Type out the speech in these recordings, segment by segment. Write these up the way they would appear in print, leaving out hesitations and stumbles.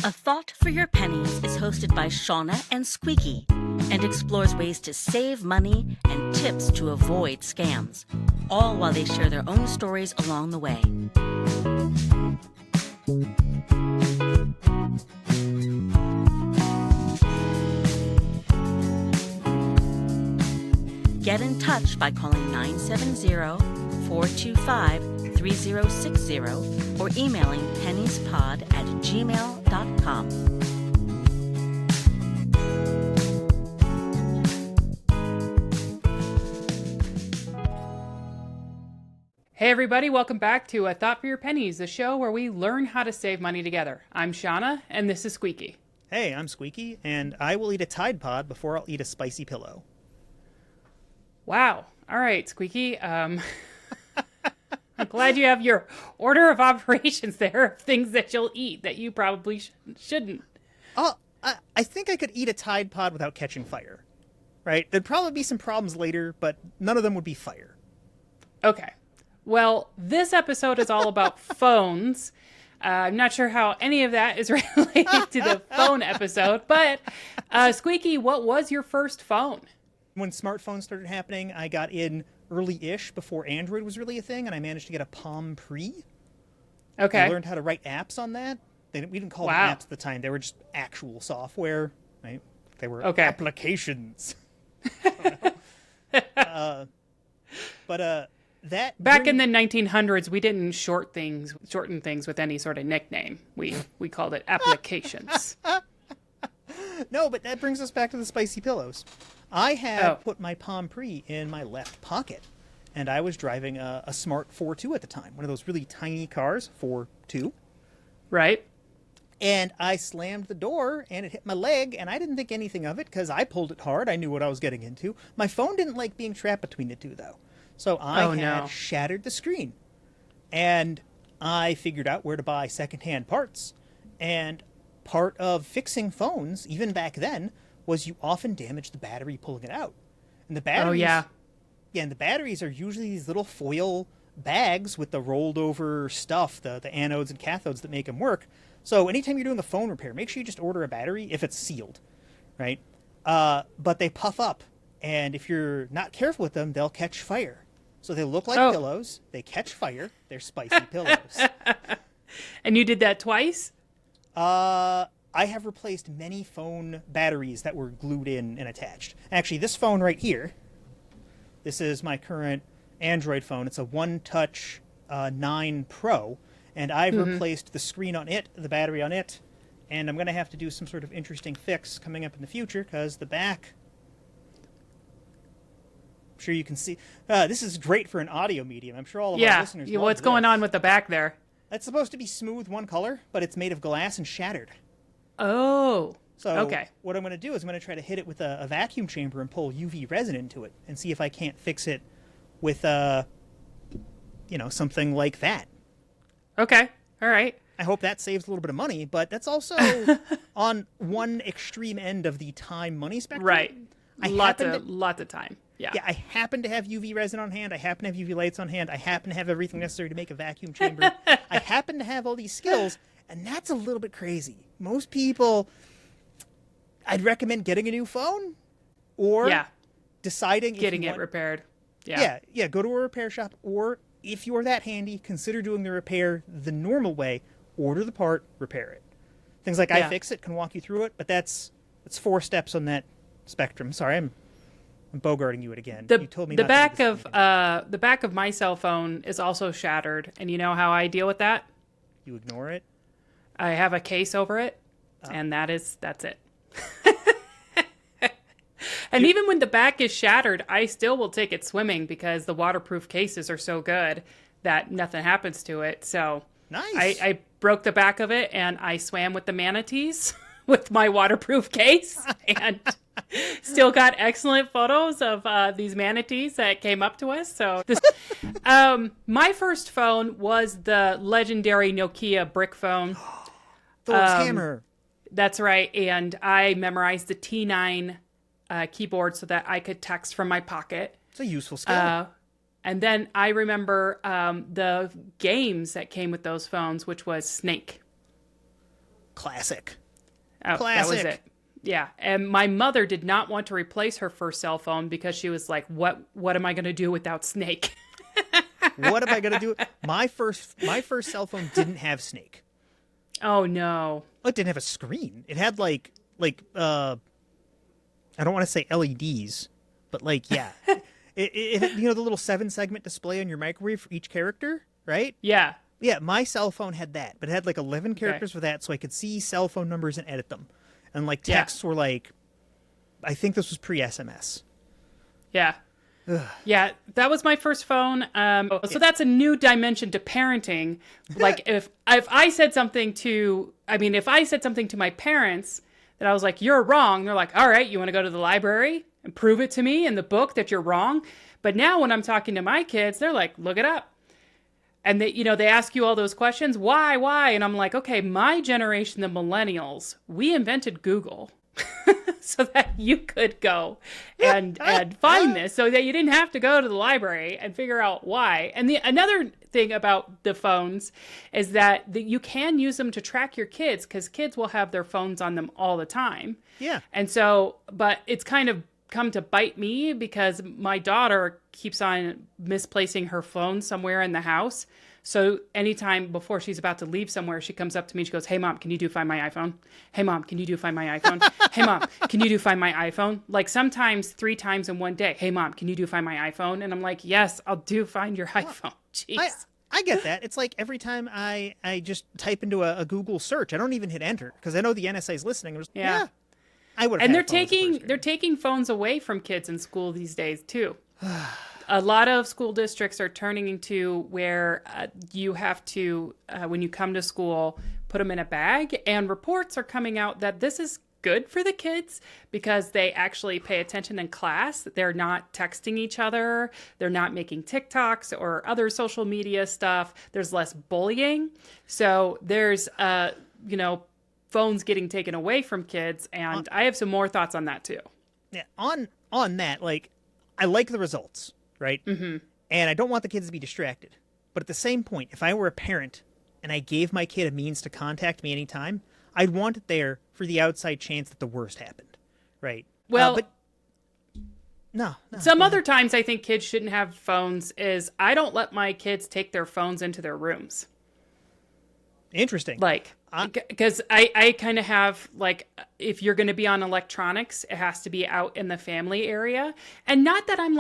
A Thought for Your Pennies is hosted by Shawna and Sqeaky and explores ways to save money and tips to avoid scams, all while they share their own stories along the way. Get in touch by calling 970-425-3060 or emailing penniespod@gmail.com. Hey everybody, welcome back to A Thought for Your Pennies, the show where we learn how to save money together. I'm Shawna, and this is Sqeaky. Hey, I'm Sqeaky, and I will eat a Tide Pod before I'll eat a spicy pillow. Wow. All right, Sqeaky. I'm glad you have your order of operations there of things that you'll eat that you probably shouldn't. I think I could eat a Tide Pod without catching fire, right? There'd probably be some problems later, but none of them would be fire. Okay. Well, this episode is all about phones. I'm not sure how any of that is related to the phone episode, but Sqeaky, what was your first phone? When smartphones started happening, I got in early-ish before Android was really a thing, and I managed to get a Palm Pre. Okay. I learned how to write apps on that. We didn't call them apps at the time. They were just actual software, right? They were applications. That Back in the 1900s, we didn't shorten things with any sort of nickname. We called it applications. No, but that brings us back to the spicy pillows. I had put my Palm Pre in my left pocket, and I was driving a Smart 4.2 at the time, one of those really tiny cars, 4.2. Right. And I slammed the door, and it hit my leg, and I didn't think anything of it because I pulled it hard. I knew what I was getting into. My phone didn't like being trapped between the two, though. So I had shattered the screen, and I figured out where to buy secondhand parts. And part of fixing phones, even back then, was you often damage the battery pulling it out. And the batteries, and the batteries are usually these little foil bags with the rolled over stuff, the anodes and cathodes that make them work. So anytime you're doing a phone repair, make sure you just order a battery if it's sealed, right? But they puff up, and if you're not careful with them, they'll catch fire. So they look like pillows. They catch fire. They're spicy pillows. And you did that twice? I have replaced many phone batteries that were glued in and attached. Actually, this phone right here, this is my current Android phone. It's a One Touch 9 Pro, and I've replaced the screen on it, the battery on it, and I'm going to have to do some sort of interesting fix coming up in the future because the back... I'm sure you can see. This is great for an audio medium. I'm sure all of our listeners love what's going on with the back there? It's supposed to be smooth, one color, but it's made of glass and shattered. Oh, so what I'm going to do is I'm going to try to hit it with a vacuum chamber and pull UV resin into it and see if I can't fix it with, something like that. Okay, all right. I hope that saves a little bit of money, but that's also on one extreme end of the time-money spectrum. Right, lots of time. Yeah, I happen to have UV resin on hand. I happen to have UV lights on hand. I happen to have everything necessary to make a vacuum chamber. I happen to have all these skills, and that's a little bit crazy. Most people, I'd recommend getting a new phone or deciding getting it repaired. Yeah, go to a repair shop, or if you're that handy, consider doing the repair the normal way. Order the part, repair it. Things like iFixit can walk you through it, but that's 4 steps on that spectrum. Sorry, I'm bogarting you again. You told me the back of my cell phone is also shattered, and you know how I deal with that? You ignore it? I have a case over it, and that's it. And even when the back is shattered, I still will take it swimming because the waterproof cases are so good that nothing happens to it. So nice. I broke the back of it, and I swam with the manatees with my waterproof case, and still got excellent photos of these manatees that came up to us. So my first phone was the legendary Nokia brick phone. Thor's hammer. That's right. And I memorized the T9 keyboard so that I could text from my pocket. It's a useful skill. And then I remember the games that came with those phones, which was Snake. classic. Oh, that was it. Yeah. And my mother did not want to replace her first cell phone because she was like, what am I going to do without Snake? What am I going to do? My first cell phone didn't have Snake. Oh, no. It didn't have a screen. It had I don't want to say LEDs, but yeah. it had, the little 7-segment display on your microwave for each character, right? Yeah. Yeah, my cell phone had that, but it had 11 characters with that, so I could see cell phone numbers and edit them. And texts were I think this was pre-SMS. Yeah. Ugh. Yeah, that was my first phone. So that's a new dimension to parenting. If I said something to my parents that I was like, you're wrong, they're like, all right, you want to go to the library and prove it to me in the book that you're wrong? But now when I'm talking to my kids, they're like, look it up. And they ask you all those questions. Why? And I'm like, okay, my generation, the millennials, we invented Google so that you could go and find this, so that you didn't have to go to the library and figure out why. And another thing about the phones is that you can use them to track your kids, because kids will have their phones on them all the time. Yeah. And so, but it's kind of come to bite me because my daughter keeps on misplacing her phone somewhere in the house. So anytime before she's about to leave somewhere, she comes up to me, she goes, hey mom, can you do Find My iPhone? Hey mom, can you do Find My iPhone? Hey mom, can you do Find My iPhone? Sometimes 3 times in one day. Hey mom, can you do Find My iPhone? And I'm like, yes, I'll do Find Your iPhone. Jeez. I get that. It's every time I just type into a Google search, I don't even hit enter because I know the NSA is listening. Yeah. I would. And they're taking phones away from kids in school these days too. A lot of school districts are turning into where you have to, when you come to school, put them in a bag. And reports are coming out that this is good for the kids because they actually pay attention in class. They're not texting each other. They're not making TikToks or other social media stuff. There's less bullying. So there's, phones getting taken away from kids. And I have some more thoughts on that too. Yeah. On that, I like the results. Right? Mm-hmm. And I don't want the kids to be distracted. But at the same point, if I were a parent and I gave my kid a means to contact me anytime, I'd want it there for the outside chance that the worst happened. Right? Well, but no. Some other times I think kids shouldn't have phones is I don't let my kids take their phones into their rooms. Interesting. Because I kind of have, if you're going to be on electronics, it has to be out in the family area. And not that I'm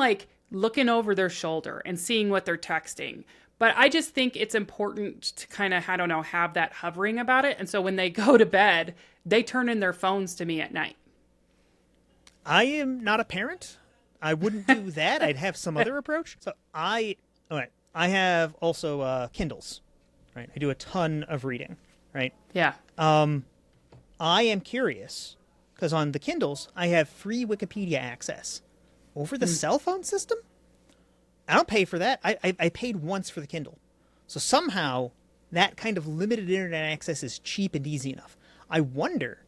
looking over their shoulder and seeing what they're texting. But I just think it's important to kind of, have that hovering about it. And so when they go to bed, they turn in their phones to me at night. I am not a parent. I wouldn't do that. I'd have some other approach. So I have also Kindles, right? I do a ton of reading, right? Yeah. I am curious because on the Kindles, I have free Wikipedia access. Over the cell phone system? I don't pay for that. I paid once for the Kindle. So somehow that kind of limited internet access is cheap and easy enough. I wonder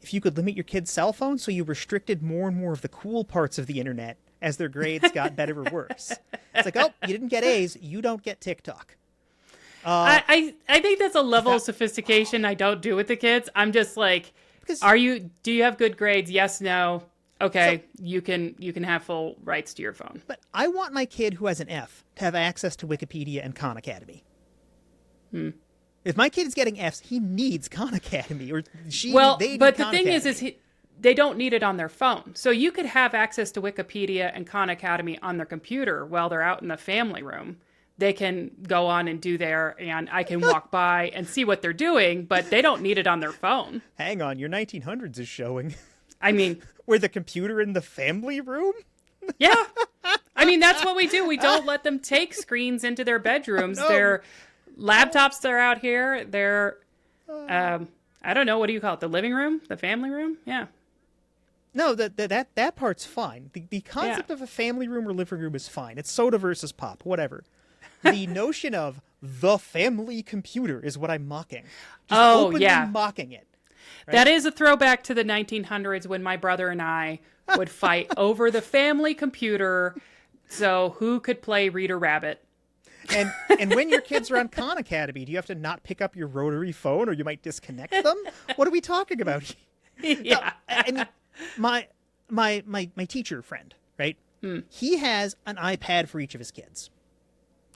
if you could limit your kids' cell phones so you restricted more and more of the cool parts of the internet as their grades got better or worse. It's you didn't get A's, you don't get TikTok. I think that's a level of sophistication I don't do with the kids. I'm just do you have good grades? Yes, no. Okay, so, you can have full rights to your phone. But I want my kid who has an F to have access to Wikipedia and Khan Academy. If my kid is getting Fs, he needs Khan Academy, or she. Well, they need but Khan the thing Academy. they don't need it on their phone. So you could have access to Wikipedia and Khan Academy on their computer while they're out in the family room. They can go on and do there, and I can walk by and see what they're doing, but they don't need it on their phone. Hang on, your 1900s is showing. I mean, where the computer in the family room? Yeah. I mean, that's what we do. We don't let them take screens into their bedrooms. No. Their laptops are out here. They're, I don't know, what do you call it? The living room? The family room? Yeah. No, that part's fine. The concept of a family room or living room is fine. It's soda versus pop, whatever. The notion of the family computer is what I'm mocking. Just openly mocking it. Right? That is a throwback to the 1900s when my brother and I would fight over the family computer. So who could play Reader Rabbit? And when your kids are on Khan Academy, do you have to not pick up your rotary phone or you might disconnect them? What are we talking about here? Yeah. No, I mean, my teacher friend, right? He has an iPad for each of his kids.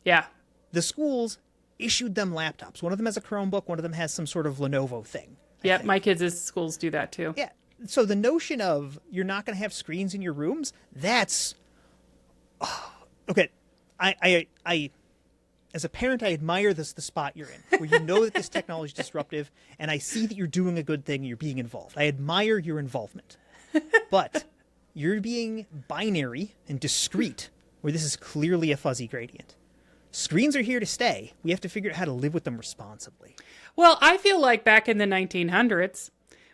Yeah. The schools issued them laptops. One of them has a Chromebook. One of them has some sort of Lenovo thing. Yeah, my kids' schools do that too. Yeah. So the notion of you're not going to have screens in your rooms, that's... okay. I as a parent, I admire the spot you're in, where you know that this technology is disruptive, and I see that you're doing a good thing and you're being involved. I admire your involvement. But you're being binary and discrete, where this is clearly a fuzzy gradient. Screens are here to stay. We have to figure out how to live with them responsibly. Well, I feel like back in the 1900s,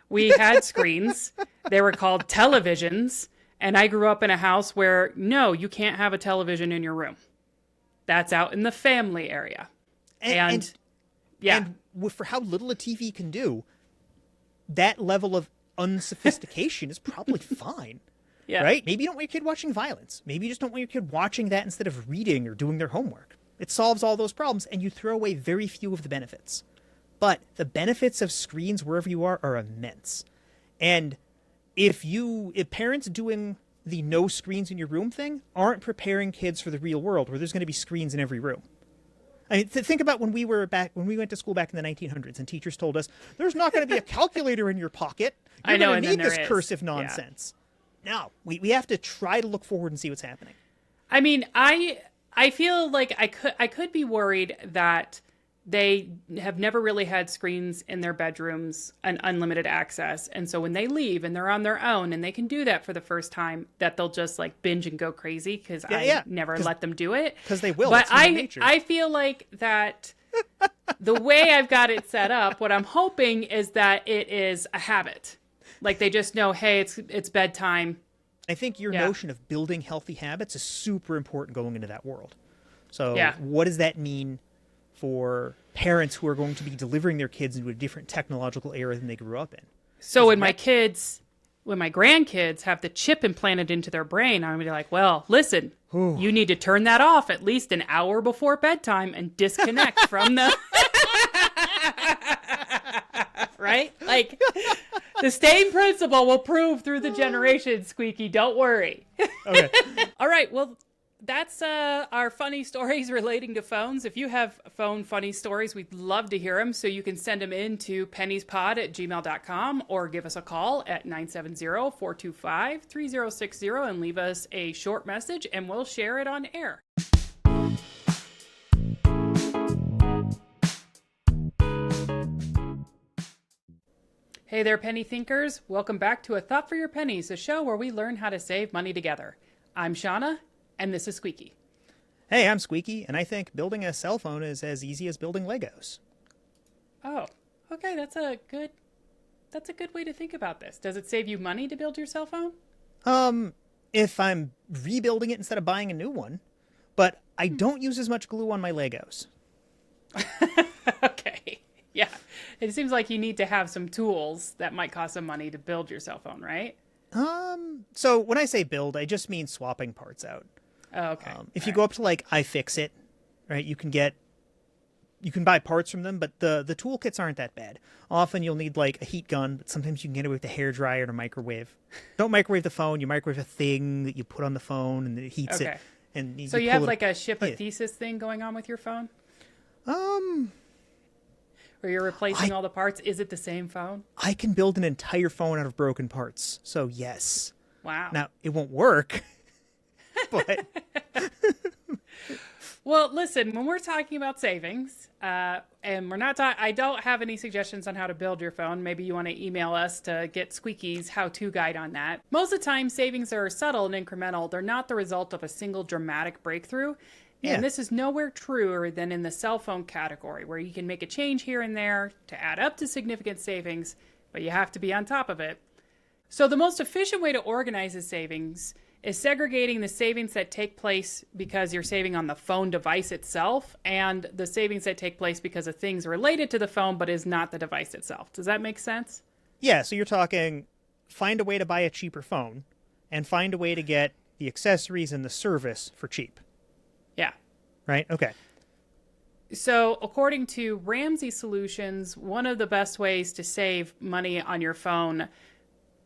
we had screens. They were called televisions. And I grew up in a house where, no, you can't have a television in your room. That's out in the family area. And for how little a TV can do, that level of unsophistication is probably fine. Yeah. Right? Maybe you don't want your kid watching violence. Maybe you just don't want your kid watching that instead of reading or doing their homework. It solves all those problems, and you throw away very few of the benefits. But the benefits of screens wherever you are immense. And if parents doing the no screens in your room thing aren't preparing kids for the real world where there's going to be screens in every room. I mean, think about when we went to school back in the 1900s and teachers told us there's not going to be a calculator in your pocket. You're going to need this cursive nonsense. Yeah. No, we have to try to look forward and see what's happening. I mean, I feel like I could be worried that they have never really had screens in their bedrooms and unlimited access. And so when they leave and they're on their own and they can do that for the first time, that they'll just like binge and go crazy because I never let them do it. Because they will. But I feel like that the way I've got it set up, what I'm hoping is that it is a habit. Like they just know, hey, it's bedtime. I think your notion of building healthy habits is super important going into that world. So what does that mean for parents who are going to be delivering their kids into a different technological era than they grew up in? So when my grandkids have the chip implanted into their brain, I'm going to be like, well, listen, you need to turn that off at least an hour before bedtime and disconnect from the... Right? Like, the same principle will prove through the generations, Sqeaky. Don't worry. Okay. All right. Well, that's our funny stories relating to phones. If you have phone funny stories, we'd love to hear them. So you can send them in to penniespod@gmail.com or give us a call at 970-425-3060 and leave us a short message and we'll share it on air. Hey there, penny thinkers. Welcome back to A Thought for Your Pennies, a show where we learn how to save money together. I'm Shawna, and this is Sqeaky. Hey, I'm Sqeaky, and I think building a cell phone is as easy as building Legos. Oh, okay. That's a good way to think about this. Does it save you money to build your cell phone? If I'm rebuilding it instead of buying a new one, but I don't use as much glue on my Legos. Okay. Yeah. It seems like you need to have some tools that might cost some money to build your cell phone, right? So when I say build, I just mean swapping parts out. Oh, okay. If you go up to like iFixit, right, you can buy parts from them, but the toolkits aren't that bad. Often you'll need like a heat gun, but sometimes you can get away with a hairdryer and a microwave. Don't microwave the phone, you microwave a thing that you put on the phone and it heats it. And so you have like a ship a thesis thing going on with your phone? Where you're replacing all the parts? Is it the same phone? I can build an entire phone out of broken parts. So yes. Wow. Now, it won't work, but... Well, listen, when we're talking about savings, and we're not I don't have any suggestions on how to build your phone. Maybe you want to email us to get Sqeaky's how-to guide on that. Most of the time, savings are subtle and incremental. They're not the result of a single dramatic breakthrough. And this is nowhere truer than in the cell phone category, where you can make a change here and there to add up to significant savings, but you have to be on top of it. So the most efficient way to organize the savings is segregating the savings that take place because you're saving on the phone device itself and the savings that take place because of things related to the phone but is not the device itself. Does that make sense? Yeah, so you're talking find a way to buy a cheaper phone and find a way to get the accessories and the service for cheap. Yeah. Right? Okay. So, according to Ramsey Solutions, one of the best ways to save money on your phone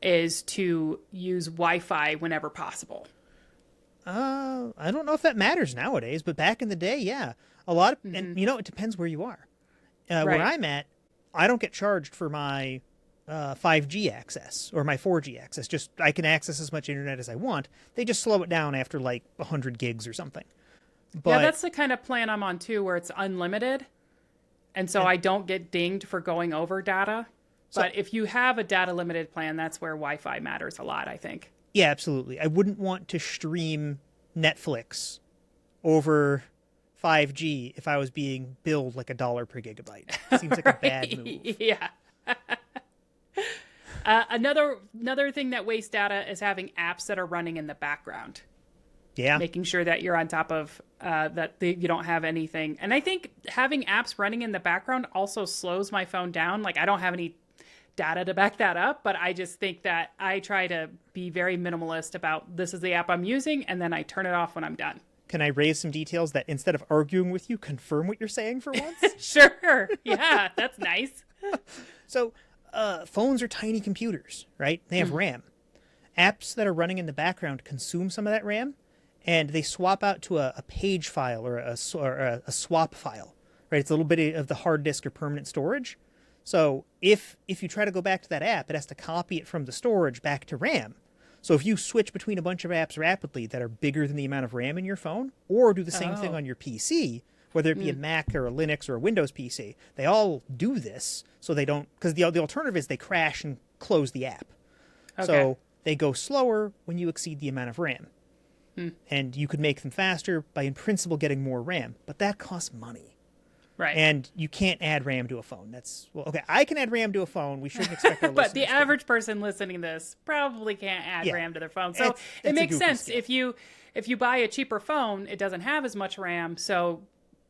is to use Wi-Fi whenever possible. I don't know if that matters nowadays, but back in the day, yeah. A lot of, and it depends where you are. Right. Where I'm at, I don't get charged for my 5G access or my 4G access. Just I can access as much internet as I want. They just slow it down after like 100 gigs or something. But, yeah, that's the kind of plan I'm on too, where it's unlimited. And so I don't get dinged for going over data. But if you have a data limited plan, that's where Wi-Fi matters a lot, I think. Yeah, absolutely. I wouldn't want to stream Netflix over 5G if I was being billed like $1 per gigabyte. Seems like a bad move. Yeah. Another thing that wastes data is having apps that are running in the background. Yeah. Making sure that you're on top of you don't have anything. And I think having apps running in the background also slows my phone down. Like I don't have any data to back that up, but I just think that I try to be very minimalist about this is the app I'm using, and then I turn it off when I'm done. Can I raise some details that instead of arguing with you, confirm what you're saying for once? Sure. Yeah, that's nice. So phones are tiny computers, right? They have RAM. Apps that are running in the background consume some of that RAM, and they swap out to a page file or a swap file, right? It's a little bit of the hard disk or permanent storage. So if you try to go back to that app, it has to copy it from the storage back to RAM. So if you switch between a bunch of apps rapidly that are bigger than the amount of RAM in your phone, or do the same thing on your PC, whether it be a Mac or a Linux or a Windows PC, they all do this so they don't, because the alternative is they crash and close the app. Okay. So they go slower when you exceed the amount of RAM. And you could make them faster by, in principle, getting more RAM. But that costs money. Right. And you can't add RAM to a phone. Okay, I can add RAM to a phone. We shouldn't expect our But the listeners average person listening to this probably can't add RAM to their phone. So it makes sense. If you buy a cheaper phone, it doesn't have as much RAM. So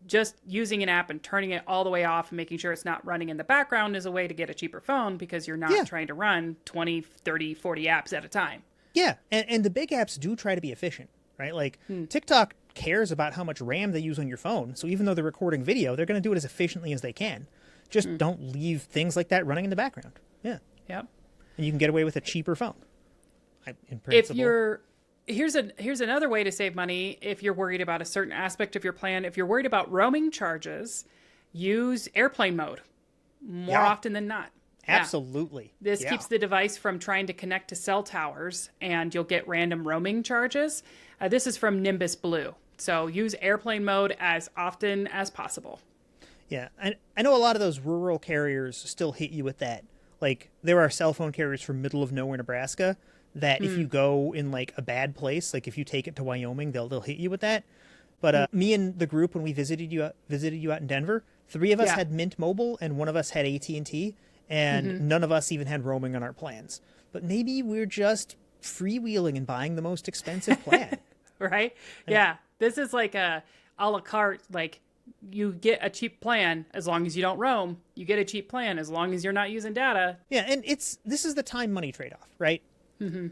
just using an app and turning it all the way off and making sure it's not running in the background is a way to get a cheaper phone because you're not trying to run 20, 30, 40 apps at a time. Yeah, and the big apps do try to be efficient, right? Like TikTok cares about how much RAM they use on your phone. So even though they're recording video, they're going to do it as efficiently as they can. Just don't leave things like that running in the background. Yeah. Yep. And you can get away with a cheaper phone. In principle. Here's another way to save money if you're worried about a certain aspect of your plan. If you're worried about roaming charges, use airplane mode more often than not. Absolutely. Yeah. This keeps the device from trying to connect to cell towers, and you'll get random roaming charges. This is from Nimbus Blue. So use airplane mode as often as possible. Yeah. I know a lot of those rural carriers still hit you with that. Like, there are cell phone carriers from middle of nowhere, Nebraska, that if you go in, like, a bad place, like if you take it to Wyoming, they'll hit you with that. But me and the group, when we visited you out in Denver, 3 of us had Mint Mobile, and 1 of us had AT&T, and none of us even had roaming on our plans. But maybe we're just freewheeling and buying the most expensive plan. Right? Yeah. This is like a la carte, like you get a cheap plan as long as you don't roam. You get a cheap plan as long as you're not using data. Yeah, and this is the time-money trade-off, right?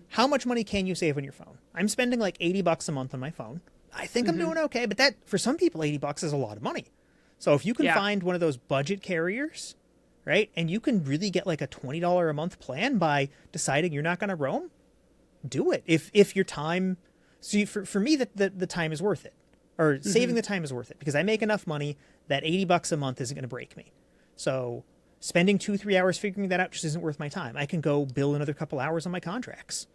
How much money can you save on your phone? I'm spending like $80 a month on my phone. I think I'm doing okay, but that for some people, $80 is a lot of money. So if you can find one of those budget carriers, right, and you can really get like a $20 a month plan by deciding you're not going to roam, do it. If your time... See, for me, the time is worth it. Or saving the time is worth it. Because I make enough money that $80 a month isn't going to break me. So spending 2-3 hours figuring that out just isn't worth my time. I can go bill another couple hours on my contracts.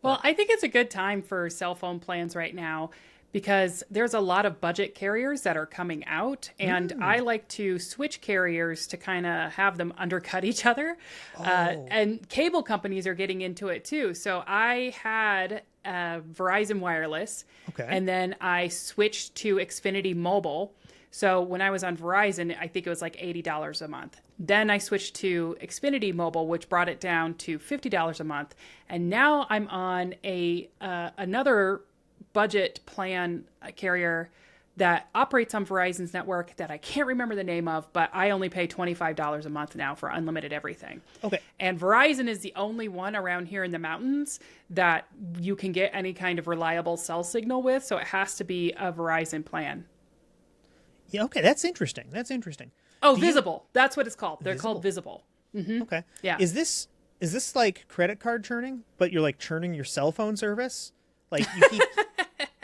Well, I think it's a good time for cell phone plans right now because there's a lot of budget carriers that are coming out. And I like to switch carriers to kind of have them undercut each other. And cable companies are getting into it too. So I had... Verizon Wireless, and then I switched to Xfinity Mobile. So when I was on Verizon, I think it was like $80 a month. Then I switched to Xfinity Mobile, which brought it down to $50 a month. And now I'm on another budget plan carrier that operates on Verizon's network that I can't remember the name of, but I only pay $25 a month now for unlimited everything. Okay. And Verizon is the only one around here in the mountains that you can get any kind of reliable cell signal with, so it has to be a Verizon plan. Yeah, okay, that's interesting. That's interesting. Oh, Visible. That's what it's called. They're Visible? called Visible. Okay. Yeah. Is this like credit card churning, but you're like churning your cell phone service? Like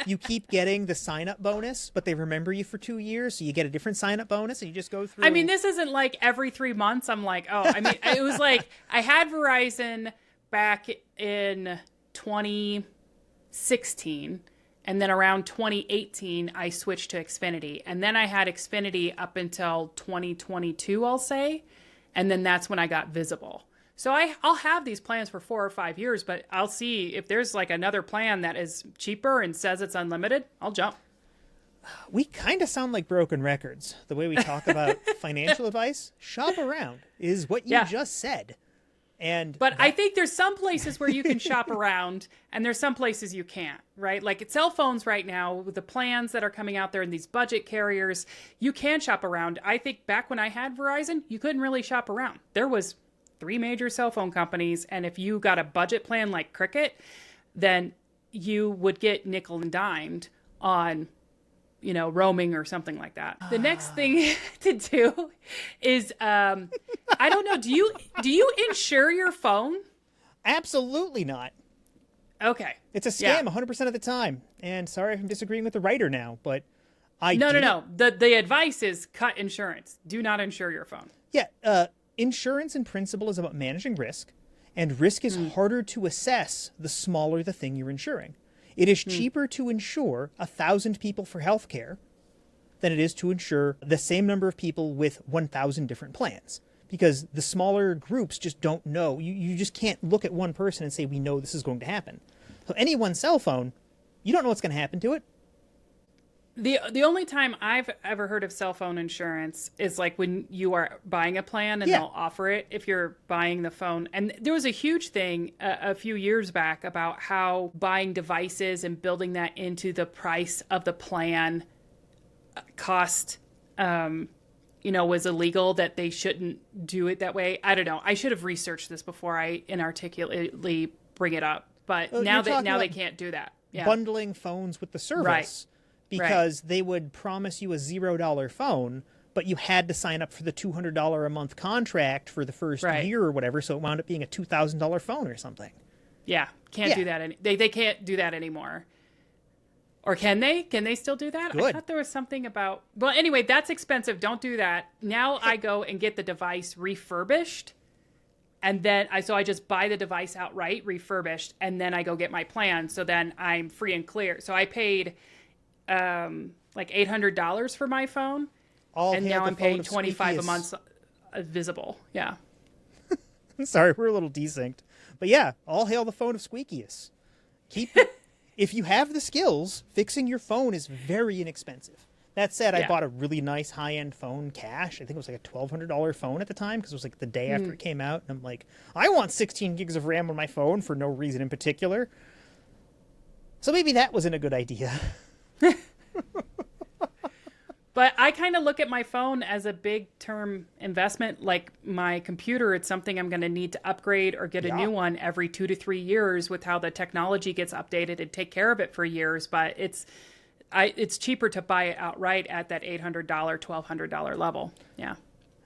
you keep getting the sign up bonus, but they remember you for 2 years, so you get a different sign up bonus, and you just go through. I mean, this isn't like every 3 months. I'm like, oh, I mean, it was like I had Verizon back in 2016, and then around 2018, I switched to Xfinity, and then I had Xfinity up until 2022, I'll say, and then that's when I got Visible. So I'll have these plans for 4 or 5 years, but I'll see if there's like another plan that is cheaper and says it's unlimited, I'll jump. We kind of sound like broken records. The way we talk about financial advice, shop around is what you just said. But I think there's some places where you can shop around and there's some places you can't, right? Like cell phones right now with the plans that are coming out there and these budget carriers, you can shop around. I think back when I had Verizon, you couldn't really shop around. There was 3 major cell phone companies, and if you got a budget plan like Cricket, then you would get nickel and dimed on, roaming or something like that. The next thing to do is, I don't know, do you insure your phone? Absolutely not. Okay. It's a scam 100% of the time. And sorry if I'm disagreeing with the writer now, but No. The advice is cut insurance. Do not insure your phone. Yeah, insurance in principle is about managing risk, and risk is harder to assess the smaller the thing you're insuring. It is cheaper to insure 1,000 people for healthcare than it is to insure the same number of people with 1,000 different plans, because the smaller groups just don't know. You just can't look at one person and say, we know this is going to happen. So any one cell phone, you don't know what's going to happen to it. The only time I've ever heard of cell phone insurance is like when you are buying a plan and they'll offer it if you're buying the phone. And there was a huge thing a few years back about how buying devices and building that into the price of the plan cost, was illegal, that they shouldn't do it that way. I don't know. I should have researched this before I inarticulately bring it up. But now they can't do that. Yeah. Bundling phones with the service. Right. Because they would promise you a $0 phone, but you had to sign up for the $200 a month contract for the first year or whatever, so it wound up being a $2,000 phone or something. Yeah, can't do that. They can't do that anymore. Or can they? Can they still do that? Good. I thought there was something about... Well, anyway, that's expensive. Don't do that. Now I go and get the device refurbished, and then I just buy the device outright, refurbished, and then I go get my plan, so then I'm free and clear. So I paid... like $800 for my phone, and now I'm paying $25 a month Visible. Yeah. Sorry, we're a little desynced, but yeah, all hail the phone of Sqeakius. If you have the skills, fixing your phone is very inexpensive. That said, I bought a really nice high-end phone cash. I think it was like a $1,200 phone at the time, because it was like the day after it came out, and I'm like, I want 16 gigs of RAM on my phone for no reason in particular. So maybe that wasn't a good idea. But I kind of look at my phone as a big term investment. Like my computer, it's something I'm going to need to upgrade or get a new one every 2 to 3 years with how the technology gets updated, and take care of it for years. But it's cheaper to buy it outright at that $800, $1,200 level. Yeah.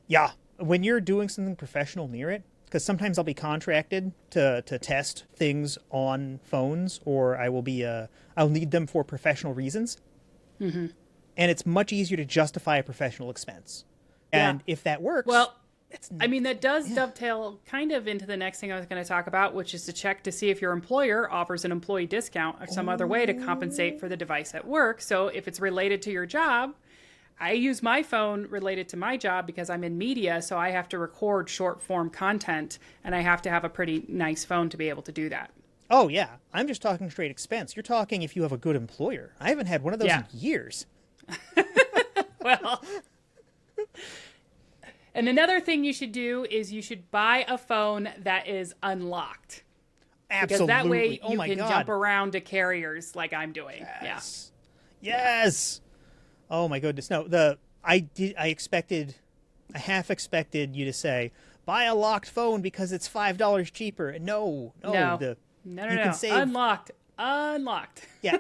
Yeah. When you're doing something professional near it, because sometimes I'll be contracted to test things on phones, or I will be I'll need them for professional reasons. Mm-hmm. And it's much easier to justify a professional expense. And if that works... Well, that does dovetail kind of into the next thing I was going to talk about, which is to check to see if your employer offers an employee discount or some other way to compensate for the device at work. So if it's related to your job... I use my phone related to my job because I'm in media, so I have to record short form content, and I have to have a pretty nice phone to be able to do that. Oh, yeah. I'm just talking straight expense. You're talking if you have a good employer. I haven't had one of those in years. Well, and another thing you should do is you should buy a phone that is unlocked. Absolutely. Because that way you can jump around to carriers like I'm doing. Yes. Yeah. Yes. Oh my goodness! No, I half expected you to say buy a locked phone because it's $5 cheaper. And no. Can save... Unlocked. unlocked. Yeah,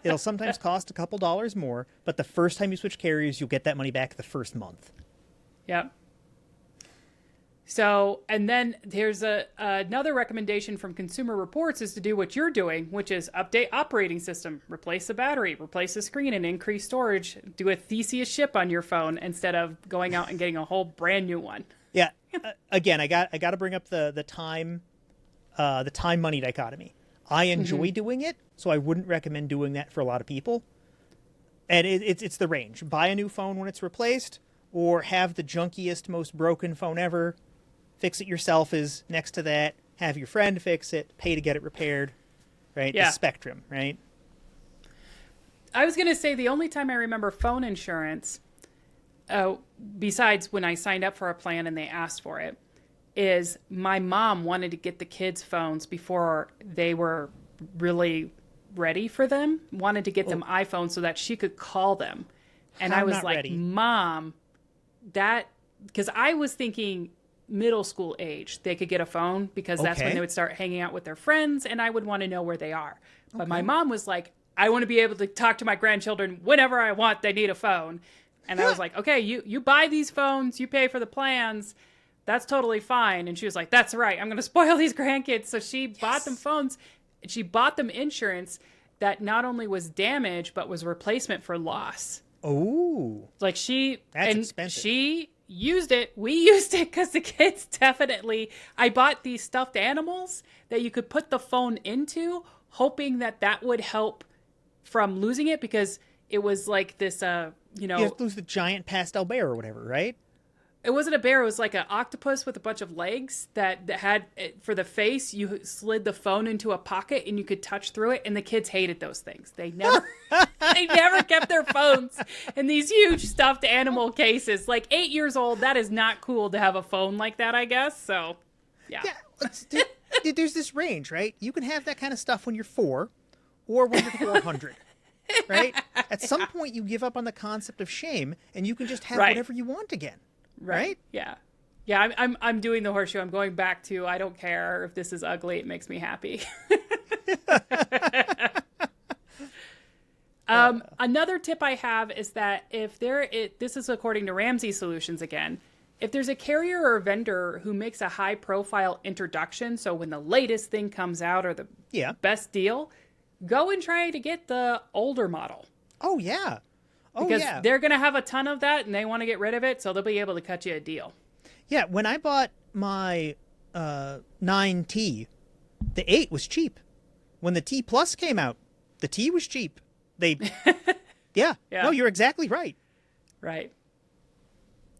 it'll sometimes cost a couple dollars more, but the first time you switch carriers, you'll get that money back the first month. Yep. So, and then there's another recommendation from Consumer Reports is to do what you're doing, which is update operating system, replace the battery, replace the screen, and increase storage. Do a Theseus ship on your phone instead of going out and getting a whole brand new one. Yeah. Again, I got to bring up the time money dichotomy. I enjoy doing it, so I wouldn't recommend doing that for a lot of people. And it's the range. Buy a new phone when it's replaced, or have the junkiest, most broken phone ever. Fix it yourself is next to that. Have your friend fix it. Pay to get it repaired. Right? Yeah. The spectrum, right? I was going to say the only time I remember phone insurance, besides when I signed up for a plan and they asked for it, is my mom wanted to get the kids' phones before they were really ready for them, wanted to get them iPhones so that she could call them. And I was like, ready. Mom, because I was thinking middle school age, they could get a phone because that's when they would start hanging out with their friends and I would want to know where they are. But my mom was like, I want to be able to talk to my grandchildren whenever I want. They need a phone. And I was like, okay, you buy these phones, you pay for the plans. That's totally fine. And she was like, that's right. I'm going to spoil these grandkids. So she bought them phones. She bought them insurance that not only was damage, but was replacement for loss. Oh. Like that's expensive. She used it. We used it because the kids definitely, I bought these stuffed animals that you could put the phone into, hoping that would help from losing it, because it was like this, you have to lose the giant pastel bear or whatever, right? It wasn't a bear. It was like an octopus with a bunch of legs that had, for the face, you slid the phone into a pocket and you could touch through it. And the kids hated those things. They never, they never kept their phones in these huge stuffed animal cases. Like 8 years old, that is not cool to have a phone like that, I guess. So, yeah. There's this range, right? You can have that kind of stuff when you're 4 or when you're 400. Right? At some point, you give up on the concept of shame and you can just have whatever you want again. Right? Yeah. Yeah, I'm doing the horseshoe. I'm going back to, I don't care if this is ugly. It makes me happy. Another tip I have is that this is according to Ramsey Solutions again, if there's a carrier or a vendor who makes a high profile introduction, so when the latest thing comes out or the best deal, go and try to get the older model. Oh, yeah. Because they're going to have a ton of that and they want to get rid of it, so they'll be able to cut you a deal. Yeah, when I bought my 9T, the 8 was cheap. When the T Plus came out, the T was cheap. Yeah. No, you're exactly right. Right.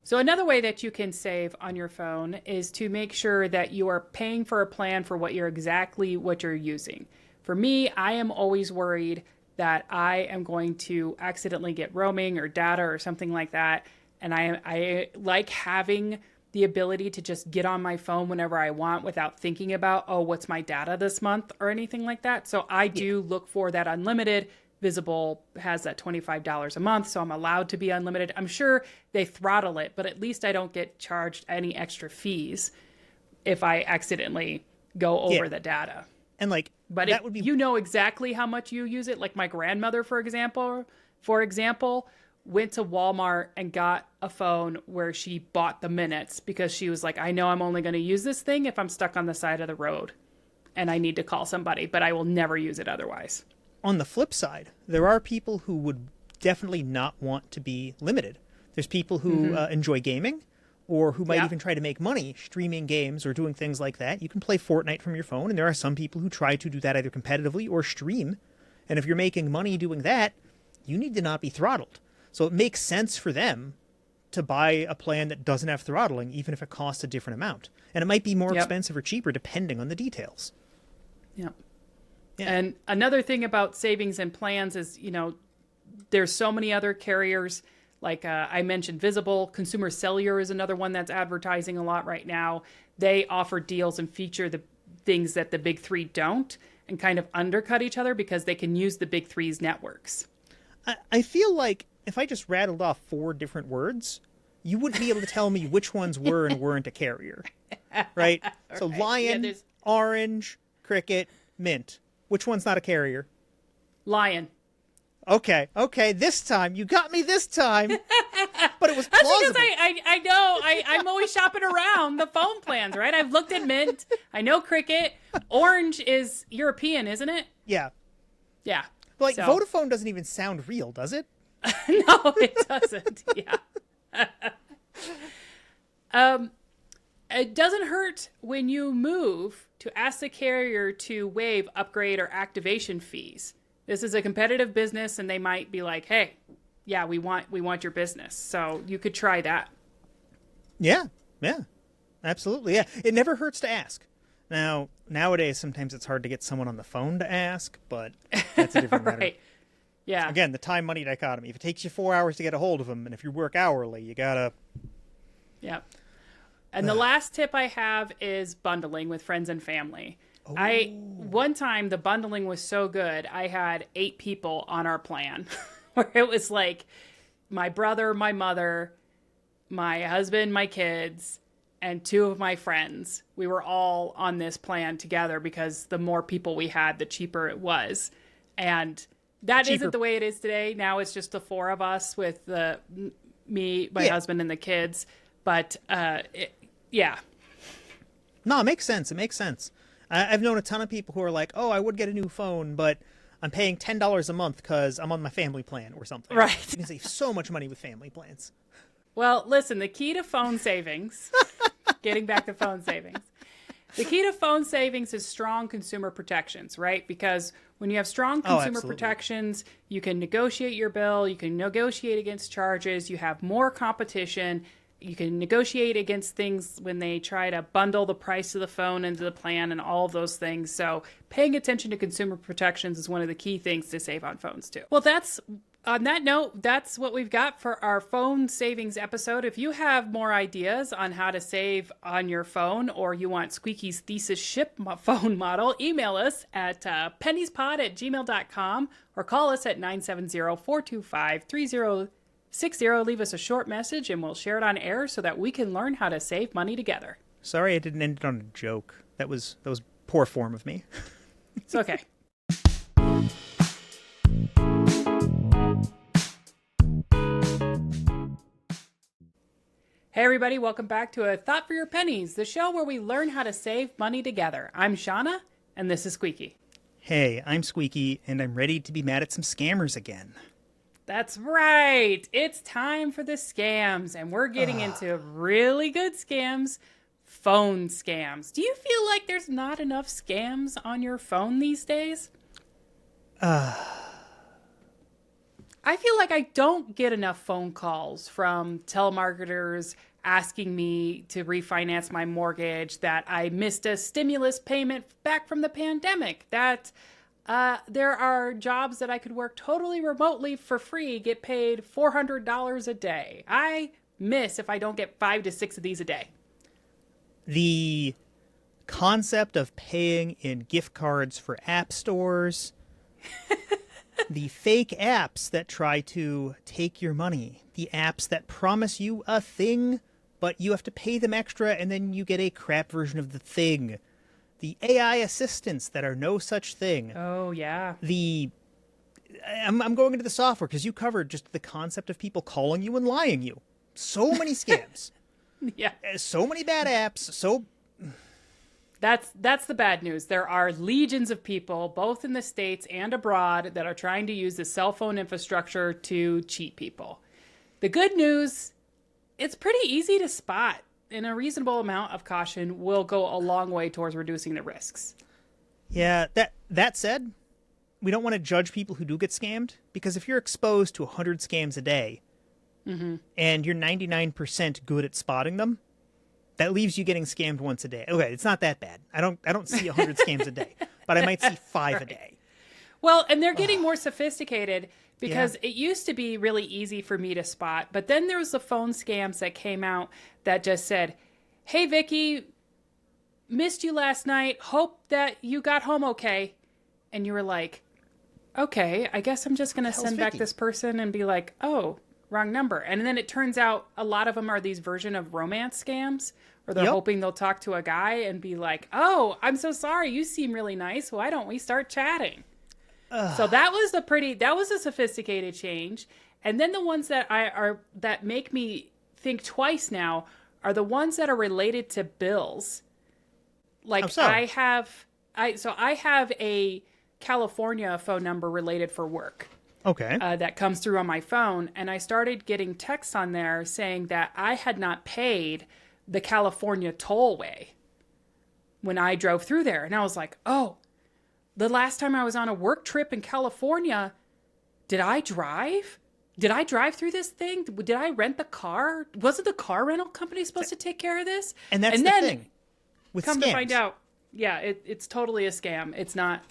So another way that you can save on your phone is to make sure that you are paying for a plan for what you're using. For me, I am always worried that I am going to accidentally get roaming or data or something like that. And I like having the ability to just get on my phone whenever I want without thinking about, what's my data this month or anything like that. So I do look for that unlimited. Visible has that $25 a month, so I'm allowed to be unlimited. I'm sure they throttle it, but at least I don't get charged any extra fees if I accidentally go over the data. And but that would be, you know exactly how much you use it. Like my grandmother, for example, went to Walmart and got a phone where she bought the minutes because she was like, I know I'm only going to use this thing if I'm stuck on the side of the road and I need to call somebody, but I will never use it otherwise. On the flip side, there are people who would definitely not want to be limited. There's people who enjoy gaming, or who might even try to make money streaming games or doing things like that. You can play Fortnite from your phone, and there are some people who try to do that either competitively or stream. And if you're making money doing that, you need to not be throttled. So it makes sense for them to buy a plan that doesn't have throttling, even if it costs a different amount. And it might be more expensive or cheaper depending on the details. Yeah. And another thing about savings and plans is, there's so many other carriers. Like I mentioned, Visible. Consumer Cellular is another one that's advertising a lot right now. They offer deals and feature the things that the big three don't and kind of undercut each other because they can use the big three's networks. I feel like if I just rattled off 4 different words, you wouldn't be able to tell me which ones were and weren't a carrier. Right? So Lion, Orange, Cricket, Mint. Which one's not a carrier? Lion. Okay, this time. You got me this time. But it was That's plausible. because I know. I'm always shopping around the phone plans, right? I've looked at Mint. I know Cricket. Orange is European, isn't it? Yeah. Yeah. Like, so. Vodafone doesn't even sound real, does it? No, it doesn't. Yeah. It doesn't hurt when you move to ask the carrier to waive upgrade or activation fees. This is a competitive business, and they might be like, "Hey, yeah, we want your business." So you could try that. Yeah, absolutely. Yeah, it never hurts to ask. Now, nowadays, sometimes it's hard to get someone on the phone to ask, but that's a different matter. Right. Yeah. Again, the time-money dichotomy. If it takes you 4 hours to get a hold of them, and if you work hourly, you gotta... Yeah. And the last tip I have is bundling with friends and family. One time the bundling was so good, I had 8 people on our plan where it was like my brother, my mother, my husband, my kids, and 2 of my friends. We were all on this plan together because the more people we had, the cheaper it was. And that isn't the way it is today. Now it's just the 4 of us with me, my husband, and the kids. But yeah. No, it makes sense. It makes sense. I've known a ton of people who are like, oh, I would get a new phone, but I'm paying $10 a month because I'm on my family plan or something. Right. You can save so much money with family plans. Well, listen, the key to phone savings, getting back to phone savings, the key to phone savings is strong consumer protections, right? Because when you have strong consumer protections, you can negotiate your bill, you can negotiate against charges, you have more competition. You can negotiate against things when they try to bundle the price of the phone into the plan and all of those things. So paying attention to consumer protections is one of the key things to save on phones too. Well, on that note, that's what we've got for our phone savings episode. If you have more ideas on how to save on your phone, or you want Sqeaky's thesis ship phone model, email us at penniespod@gmail.com or call us at 970-425-3060. Leave us a short message and we'll share it on air so that we can learn how to save money together. Sorry I didn't end it on a joke. That was poor form of me. It's okay. Hey everybody, welcome back to A Thought for Your Pennies, the show where we learn how to save money together. I'm Shawna, and this is Sqeaky. Hey, I'm Sqeaky, and I'm ready to be mad at some scammers again. That's right. It's time for the scams, and we're getting into really good scams, phone scams. Do you feel like there's not enough scams on your phone these days? I feel like I don't get enough phone calls from telemarketers asking me to refinance my mortgage, that I missed a stimulus payment back from the pandemic, that there are jobs that I could work totally remotely for free, get paid $400 a day. I miss if I don't get 5 to 6 of these a day. The concept of paying in gift cards for app stores, the fake apps that try to take your money, the apps that promise you a thing, but you have to pay them extra and then you get a crap version of the thing. The AI assistants that are no such thing. Oh, yeah. I'm going into the software because you covered just the concept of people calling you and lying you. So many scams. Yeah. So many bad apps. That's the bad news. There are legions of people, both in the States and abroad, that are trying to use the cell phone infrastructure to cheat people. The good news, it's pretty easy to spot. And a reasonable amount of caution will go a long way towards reducing the risks. Yeah, that said, we don't want to judge people who do get scammed, because if you're exposed to 100 scams a day, and you're 99% good at spotting them, that leaves you getting scammed once a day. Okay, it's not that bad. I don't see 100 scams a day, but I might see 5 a day. Well, and they're getting more sophisticated, because it used to be really easy for me to spot. But then there was the phone scams that came out that just said, "Hey, Vicky, missed you last night. Hope that you got home okay." And you were like, okay, I guess I'm just going to send back this person and be like, oh, wrong number. And then it turns out a lot of them are these version of romance scams, or they're Yep. hoping they'll talk to a guy and be like, oh, I'm so sorry. You seem really nice. Why don't we start chatting? So that was a sophisticated change. And then the ones that that make me think twice now are the ones that are related to bills. Like How so? I have a California phone number related for work. Okay. That comes through on my phone, and I started getting texts on there saying that I had not paid the California tollway when I drove through there. And I was like, oh, the last time I was on a work trip in California, did I drive? Did I drive through this thing? Did I rent the car? Wasn't the car rental company supposed to take care of this? And that's the then, thing with come scams. to find out, yeah, it's totally a scam. It's not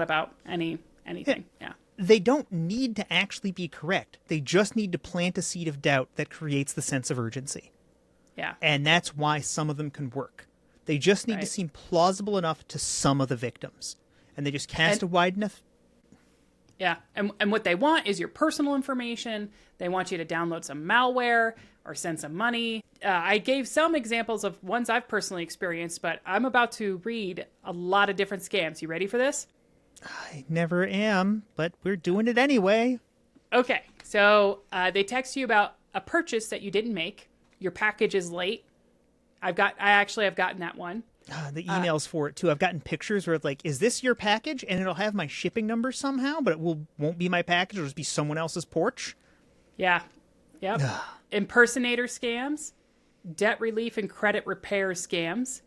about anything. Yeah. They don't need to actually be correct. They just need to plant a seed of doubt that creates the sense of urgency. Yeah. And that's why some of them can work. They just need to Right. seem plausible enough to some of the victims. And they just cast a wide enough... Yeah. And what they want is your personal information. They want you to download some malware or send some money. I gave some examples of ones I've personally experienced, but I'm about to read a lot of different scams. You ready for this? I never am, but we're doing it anyway. Okay. So they text you about a purchase that you didn't make. Your package is late. I've gotten that one. The emails for it, too. I've gotten pictures where it's like, is this your package? And it'll have my shipping number somehow, but it won't be my package. It'll just be someone else's porch. Yeah. Yep. Impersonator scams, debt relief and credit repair scams,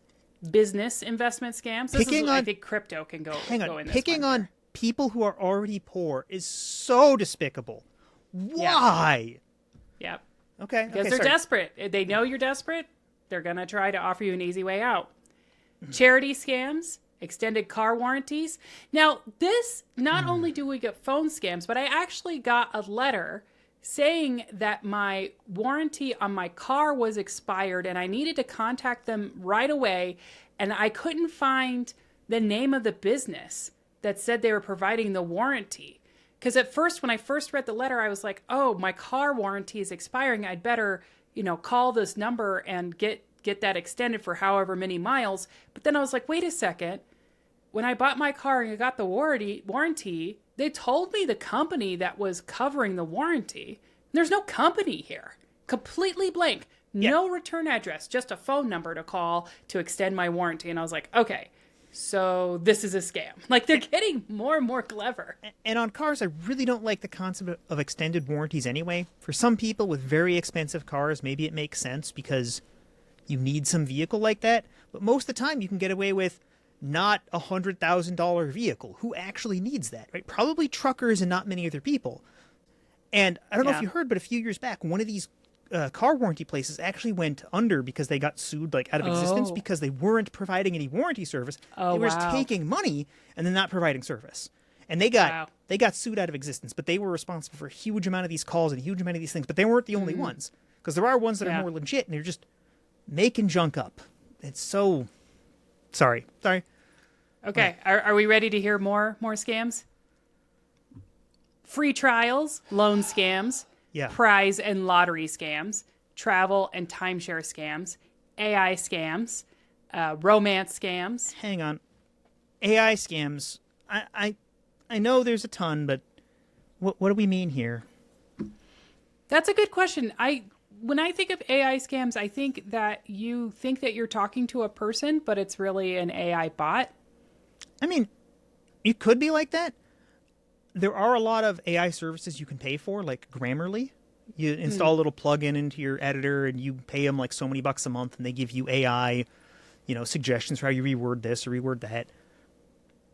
business investment scams. I think crypto can go Hang go on. in this Picking one. on people who are already poor is so despicable. Why? Yep. Okay. Because okay, they're sorry. desperate. They know you're desperate. They're going to try to offer you an easy way out. Charity scams, extended car warranties. Now, this, not only do we get phone scams, but I actually got a letter saying that my warranty on my car was expired and I needed to contact them right away. And I couldn't find the name of the business that said they were providing the warranty. Because at first, when I first read the letter, I was like, oh, my car warranty is expiring. I'd better, call this number and get that extended for however many miles. But then I was like, wait a second. When I bought my car and I got the warranty, they told me the company that was covering the warranty. There's no company here. Completely blank. No return address, just a phone number to call to extend my warranty. And I was like, okay, so this is a scam. Like, they're getting more and more clever. And on cars, I really don't like the concept of extended warranties anyway. For some people with very expensive cars, maybe it makes sense because you need some vehicle like that. But most of the time, you can get away with not a $100,000 vehicle. Who actually needs that, right? Probably truckers and not many other people. And I don't know if you heard, but a few years back, one of these car warranty places actually went under because they got sued out of existence because they weren't providing any warranty service. They were just taking money and then not providing service. And they got sued out of existence, but they were responsible for a huge amount of these calls and a huge amount of these things. But they weren't the only ones, because there are ones that are more legit and they're just making junk up. It's so... Sorry. Okay, are we ready to hear more scams? Free trials, loan scams, prize and lottery scams, travel and timeshare scams, AI scams, romance scams. Hang on. AI scams. I know there's a ton, but what do we mean here? That's a good question. When I think of AI scams, I think that you think that you're talking to a person, but it's really an AI bot. I mean, it could be like that. There are a lot of AI services you can pay for, like Grammarly. You install a little plug-in into your editor, and you pay them like so many bucks a month, and they give you AI, suggestions for how you reword this or reword that.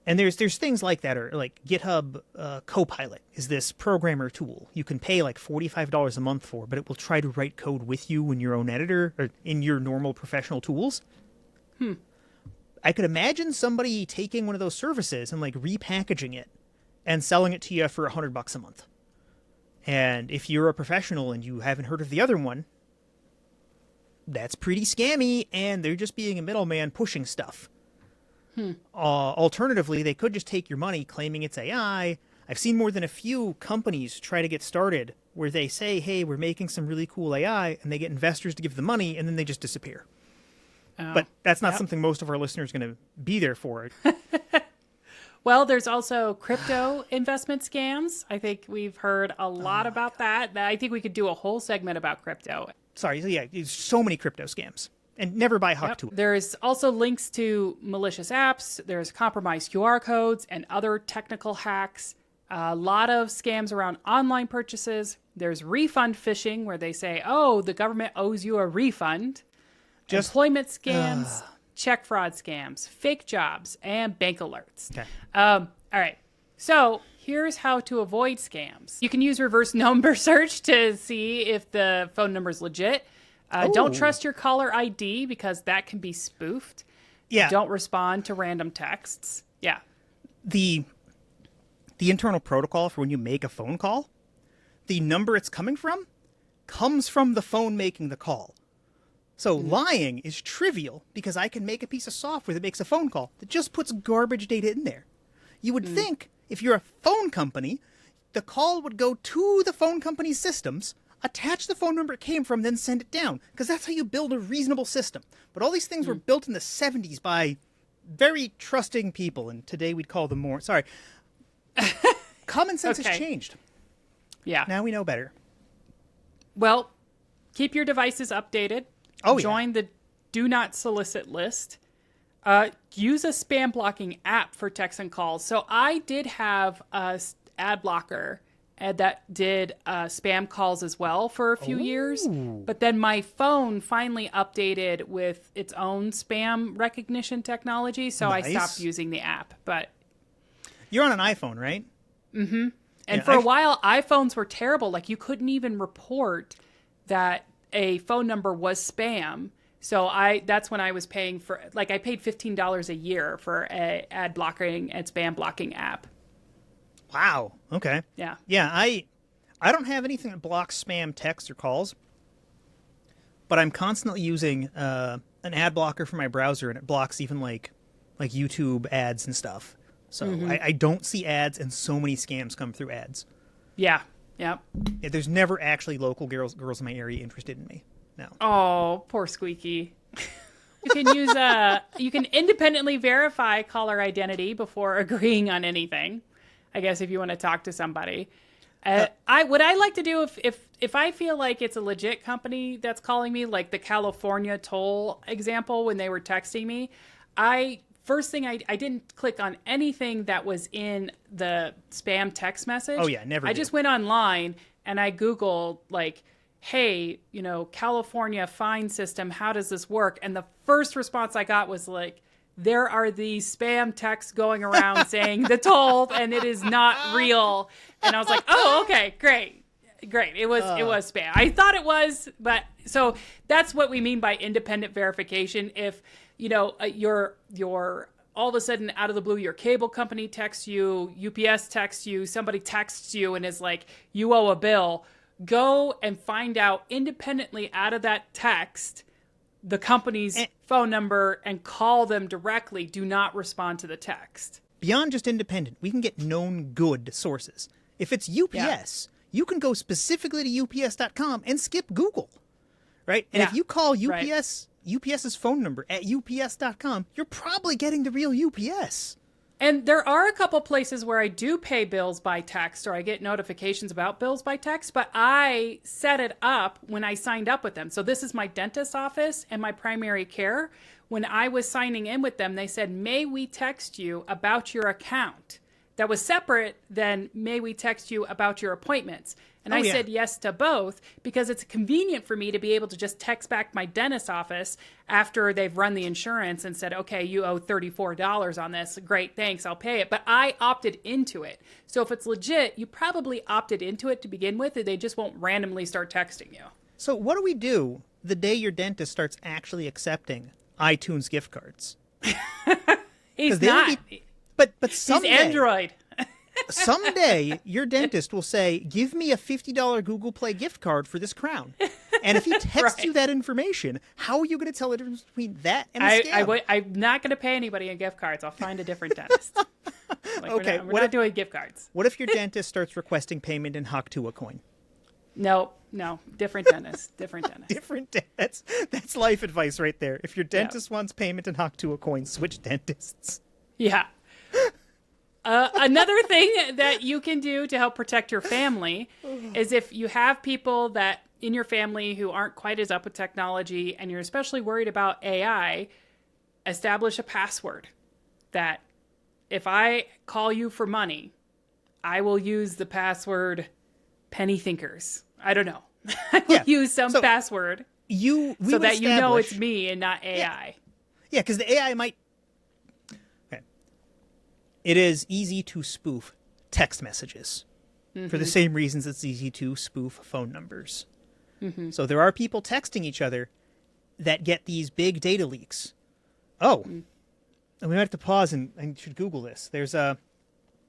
And there's things like that, or like GitHub Copilot is this programmer tool you can pay like $45 a month for, but it will try to write code with you in your own editor or in your normal professional tools. I could imagine somebody taking one of those services and like repackaging it and selling it to you for $100 a month. And if you're a professional and you haven't heard of the other one, that's pretty scammy, and they're just being a middleman pushing stuff. Alternatively, they could just take your money claiming it's AI. I've seen more than a few companies try to get started where they say, hey, we're making some really cool AI, and they get investors to give them money, and then they just disappear. Oh, but that's not something most of our listeners are going to be there for. Well, there's also crypto investment scams. I think we've heard a lot about that. I think we could do a whole segment about crypto. Sorry, yeah, there's so many crypto scams. And never buy Huck to it. There's also links to malicious apps. There's compromised QR codes and other technical hacks. A lot of scams around online purchases. There's refund phishing where they say, oh, the government owes you a refund. Employment scams, check fraud scams, fake jobs, and bank alerts. Okay. All right. So here's how to avoid scams. You can use reverse number search to see if the phone number is legit. Don't trust your caller ID because that can be spoofed. Yeah. Don't respond to random texts. Yeah. The internal protocol for when you make a phone call, the number it's coming from comes from the phone making the call. So lying is trivial because I can make a piece of software that makes a phone call that just puts garbage data in there. You would think if you're a phone company, the call would go to the phone company's systems, attach the phone number it came from, then send it down, because that's how you build a reasonable system. But all these things were built in the 70s by very trusting people, and today we'd call them more... Sorry. Common sense has changed. Yeah. Now we know better. Well, keep your devices updated. Join the Do Not Solicit list. Use a spam blocking app for texts and calls. So I did have a ad blocker that did spam calls as well for a few years. But then my phone finally updated with its own spam recognition technology. So I stopped using the app. But you're on an iPhone, right? Mm-hmm. And for a while, iPhones were terrible. Like you couldn't even report that a phone number was spam. So that's when I was paying for, like I paid $15 a year for a ad blocking and spam blocking app. Wow. Okay. Yeah. Yeah, I don't have anything that blocks spam texts or calls, but I'm constantly using an ad blocker for my browser, and it blocks even like YouTube ads and stuff. So I don't see ads, and so many scams come through ads. Yeah. Yep. Yeah, there's never actually local girls in my area interested in me. No. Oh, poor Sqeaky. You can use you can independently verify caller identity before agreeing on anything. I guess if you want to talk to somebody. What I like to do if I feel like it's a legit company that's calling me, like the California toll example when they were texting me, first thing, I didn't click on anything that was in the spam text message. Oh, yeah, never I do. just went online and I Googled, like, hey, California fine system, how does this work? And the first response I got was like, there are these spam texts going around saying the toll, and it is not real. And I was like, oh, okay, great. It was spam. I thought it was, but so that's what we mean by independent verification. If you're all of a sudden out of the blue, your cable company texts you, UPS texts you, somebody texts you and is like, you owe a bill, go and find out independently out of that text the company's phone number and call them directly. Do not respond to the text. Beyond just independent, we can get known good sources. If it's UPS, you can go specifically to ups.com and skip Google, right? And if you call UPS's phone number at ups.com, you're probably getting the real UPS. And there are a couple places where I do pay bills by text, or I get notifications about bills by text, but I set it up when I signed up with them. So this is my dentist's office and my primary care. When I was signing in with them, they said, may we text you about your account? That was separate than, may we text you about your appointments? And I said yes to both because it's convenient for me to be able to just text back my dentist's office after they've run the insurance and said, okay, you owe $34 on this. Great, thanks, I'll pay it. But I opted into it. So if it's legit, you probably opted into it to begin with, and they just won't randomly start texting you. So what do we do the day your dentist starts actually accepting iTunes gift cards? He's not. But someday, he's Android. Someday, your dentist will say, give me a $50 Google Play gift card for this crown. And if he texts you that information, how are you going to tell the difference between that and a scam? I'm not going to pay anybody in gift cards. I'll find a different dentist. Okay, we're not doing gift cards. What if your dentist starts requesting payment in Huck to a coin? No, different dentist. Different dentist. That's life advice right there. If your dentist wants payment and hock to a coin, switch dentists. Yeah. Another thing that you can do to help protect your family is if you have people that in your family who aren't quite as up with technology and you're especially worried about AI, establish a password that if I call you for money, I will use the password Penny Thinkers. I don't know. I will use some password so that you know it's me and not AI. Yeah, because the AI might... Okay. It is easy to spoof text messages for the same reasons it's easy to spoof phone numbers. So there are people texting each other that get these big data leaks. Oh, and we might have to pause and I should Google this. There's a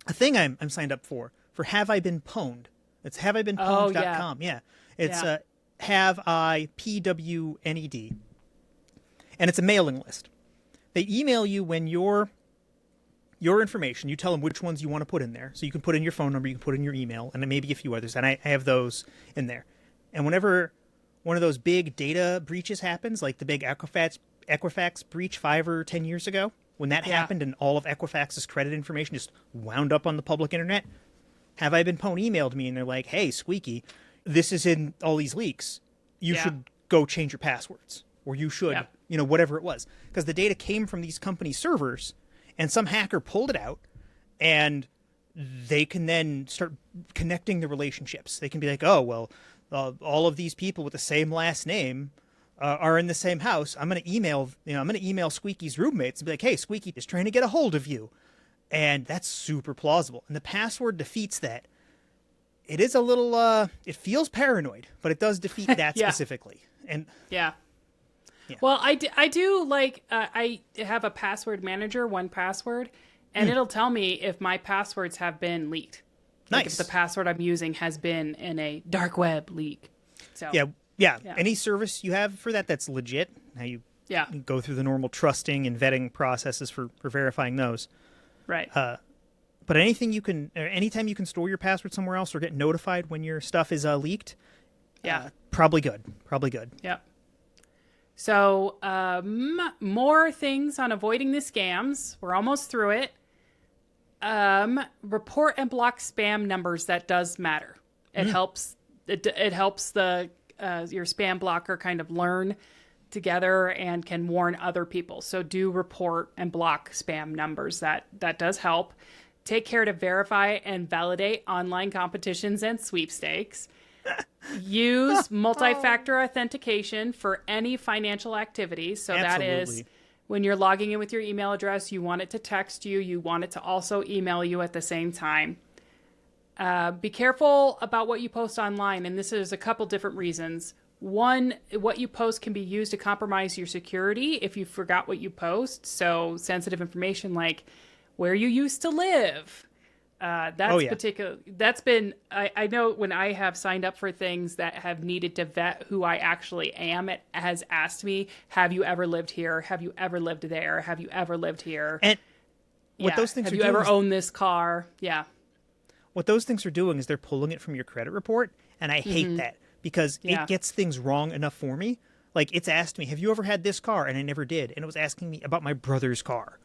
thing I'm signed up for Have I Been Pwned. It's haveibeenpwned.com. Yeah. It's Have I PWNED. And it's a mailing list. They email you when your information, you tell them which ones you want to put in there. So you can put in your phone number, you can put in your email, and then maybe a few others. And I have those in there. And whenever one of those big data breaches happens, like the big Equifax breach 5 or 10 years ago, when that happened and all of Equifax's credit information just wound up on the public internet, Have I Been Pwned emailed me and they're like, hey, Sqeaky, this is in all these leaks. You should go change your passwords. Or you should, whatever it was. Because the data came from these company servers and some hacker pulled it out and they can then start connecting the relationships. They can be like, oh, well, all of these people with the same last name are in the same house. I'm going to email Sqeaky's roommates and be like, hey, Sqeaky is trying to get a hold of you. And that's super plausible. And the password defeats that. It is a little, it feels paranoid, but it does defeat that specifically. And well, I do like, I have a password manager, 1Password, and it'll tell me if my passwords have been leaked. Like if the password I'm using has been in a dark web leak. So yeah. Any service you have for that's legit. How you go through the normal trusting and vetting processes for verifying those. Right. But anything you can, anytime you can store your password somewhere else or get notified when your stuff is leaked, probably good. Yep. So more things on avoiding the scams. We're almost through it. Report and block spam numbers. That does matter. It helps. It helps the your spam blocker kind of learn together and can warn other people. So do report and block spam numbers. That does help. Take care to verify and validate online competitions and sweepstakes. Use multi-factor authentication for any financial activity. So that is when you're logging in with your email address, you want it to text you. You want it to also email you at the same time. Be careful about what you post online. And this is a couple different reasons. One, what you post can be used to compromise your security if you forgot what you post. So sensitive information like where you used to live. That's been, I know when I have signed up for things that have needed to vet who I actually am, it has asked me, have you ever lived here? Have you ever lived there? Have you ever lived here? And what those things have are you doing ever owned this car? Yeah. What those things are doing is they're pulling it from your credit report. And I hate that because it gets things wrong enough for me. Like it's asked me, have you ever had this car? And I never did. And it was asking me about my brother's car.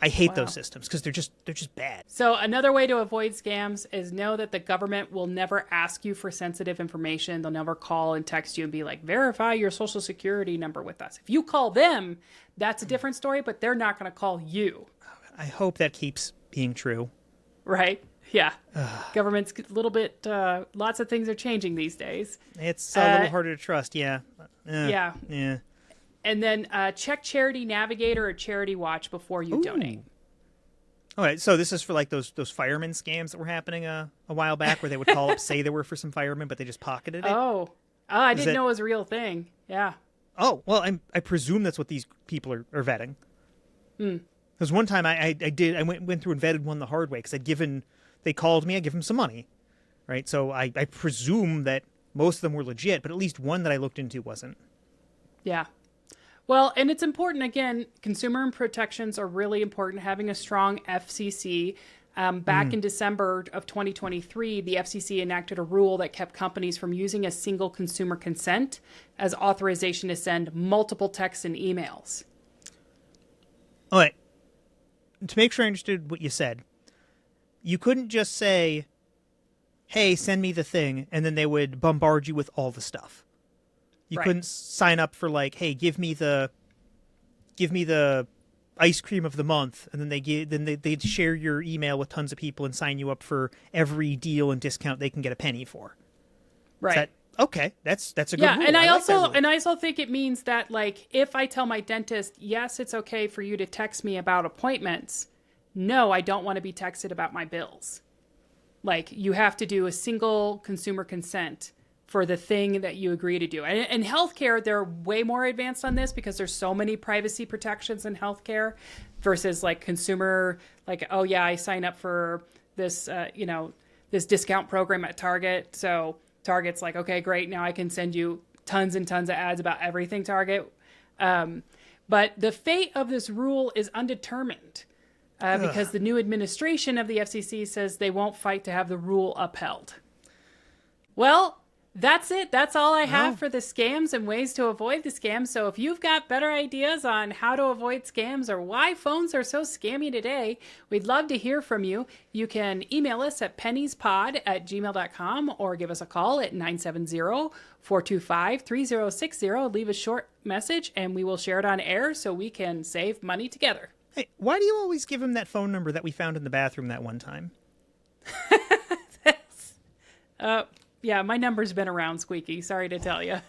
I hate those systems because they're just bad. So another way to avoid scams is know that the government will never ask you for sensitive information. They'll never call and text you and be like, verify your social security number with us. If you call them, that's a different story, but they're not going to call you. I hope that keeps being true. Right? Yeah. Government's a little bit, lots of things are changing these days. It's a little harder to trust. Yeah. Yeah. And then check Charity Navigator or Charity Watch before you donate. All right, so this is for like those fireman scams that were happening a while back where they would call up, say they were for some firemen, but they just pocketed it? I didn't know it was a real thing. Yeah. Oh, well, I presume that's what these people are vetting. Because one time I went through and vetted one the hard way because they called me, I give them some money, right? So I presume that most of them were legit, but at least one that I looked into wasn't. Yeah. Well, and it's important, again, consumer protections are really important. Having a strong FCC, Back in December of 2023, the FCC enacted a rule that kept companies from using a single consumer consent as authorization to send multiple texts and emails. All right. To make sure I understood what you said, you couldn't just say, hey, send me the thing, and then they would bombard you with all the stuff. You couldn't sign up for like, hey, give me the ice cream of the month, and then they'd share your email with tons of people and sign you up for every deal and discount they can get a penny for. Right. Okay, that's a good rule. And I also think it means that, like, if I tell my dentist, yes, it's okay for you to text me about appointments, no, I don't want to be texted about my bills. Like, you have to do a single consumer consent for the thing that you agree to do. And in healthcare, they're way more advanced on this because there's so many privacy protections in healthcare versus like consumer, like, oh yeah, I sign up for this, this discount program at Target. So Target's like, okay, great. Now I can send you tons and tons of ads about everything Target. But the fate of this rule is undetermined because the new administration of the FCC says they won't fight to have the rule upheld. Well, that's it. That's all I have for the scams and ways to avoid the scams. So if you've got better ideas on how to avoid scams or why phones are so scammy today, we'd love to hear from you. You can email us at penniespod@gmail.com or give us a call at 970-425-3060. Leave a short message and we will share it on air so we can save money together. Hey, why do you always give him that phone number that we found in the bathroom that one time? Yeah, my number's been around, Sqeaky. Sorry to tell you.